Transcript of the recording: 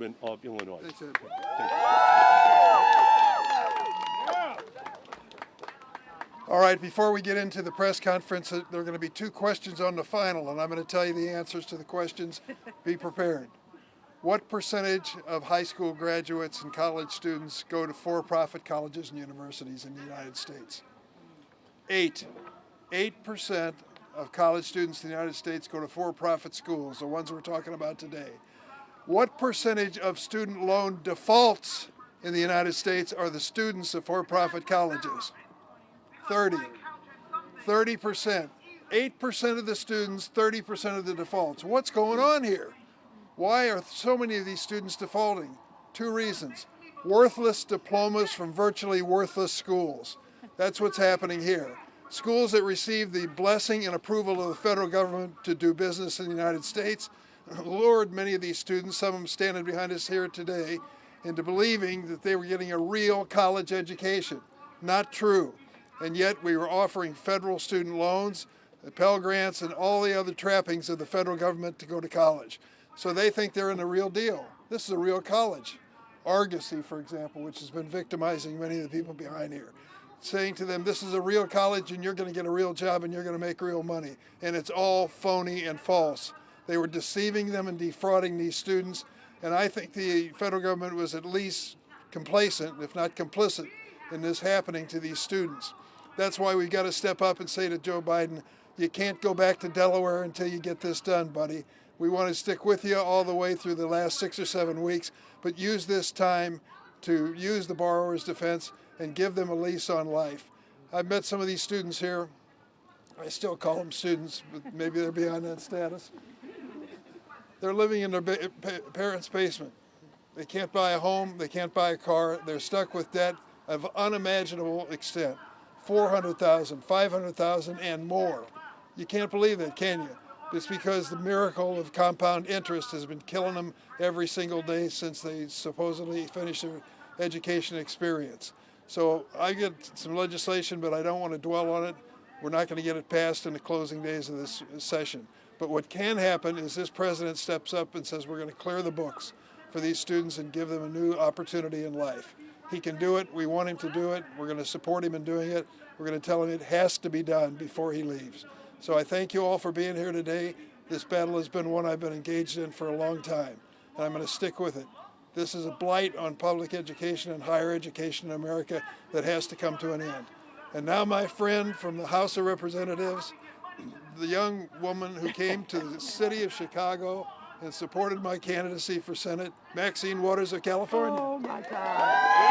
of Illinois. Thanks, Ed. All right, before we get into the press conference, there are going to be two questions on the final, and I'm going to tell you the answers to the questions. Be prepared. What percentage of high school graduates and college students go to for-profit colleges and universities in the United States? 8% of college students in the United States go to for-profit schools, the ones we're talking about today. What percentage of student loan defaults in the United States are the students of for-profit colleges? 30%. 8% of the students, 30% of the defaults. What's going on here? Why are so many of these students defaulting? Two reasons. Worthless diplomas from virtually worthless schools. That's what's happening here. Schools that receive the blessing and approval of the federal government to do business in the United States lured many of these students, some of them standing behind us here today, into believing that they were getting a real college education. Not true. And yet we were offering federal student loans, Pell Grants, and all the other trappings of the federal government to go to college. So they think they're in the real deal. This is a real college. Argosy, for example, which has been victimizing many of the people behind here, saying to them, this is a real college and you're going to get a real job and you're going to make real money. And it's all phony and false. They were deceiving them and defrauding these students. And I think the federal government was at least complacent, if not complicit, in this happening to these students. That's why we've got to step up and say to Joe Biden, you can't go back to Delaware until you get this done, buddy. We want to stick with you all the way through the last 6 or 7 weeks, but use this time to use the borrower's defense and give them a lease on life. I've met some of these students here. I still call them students, but maybe they're beyond that status. They're living in their parents' basement. They can't buy a home, they can't buy a car, they're stuck with debt of unimaginable extent. $400,000, $500,000, and more. You can't believe it, can you? It's because the miracle of compound interest has been killing them every single day since they supposedly finished their education experience. So I get some legislation, but I don't want to dwell on it. We're not going to get it passed in the closing days of this session. But what can happen is this president steps up and says we're going to clear the books for these students and give them a new opportunity in life. He can do it. We want him to do it. We're going to support him in doing it. We're going to tell him it has to be done before he leaves. So I thank you all for being here today. This battle has been one I've been engaged in for a long time, and I'm going to stick with it. This is a blight on public education and higher education in America that has to come to an end. And now my friend from the House of Representatives, the young woman who came to the city of Chicago and supported my candidacy for Senate, Maxine Waters of California. Oh my God.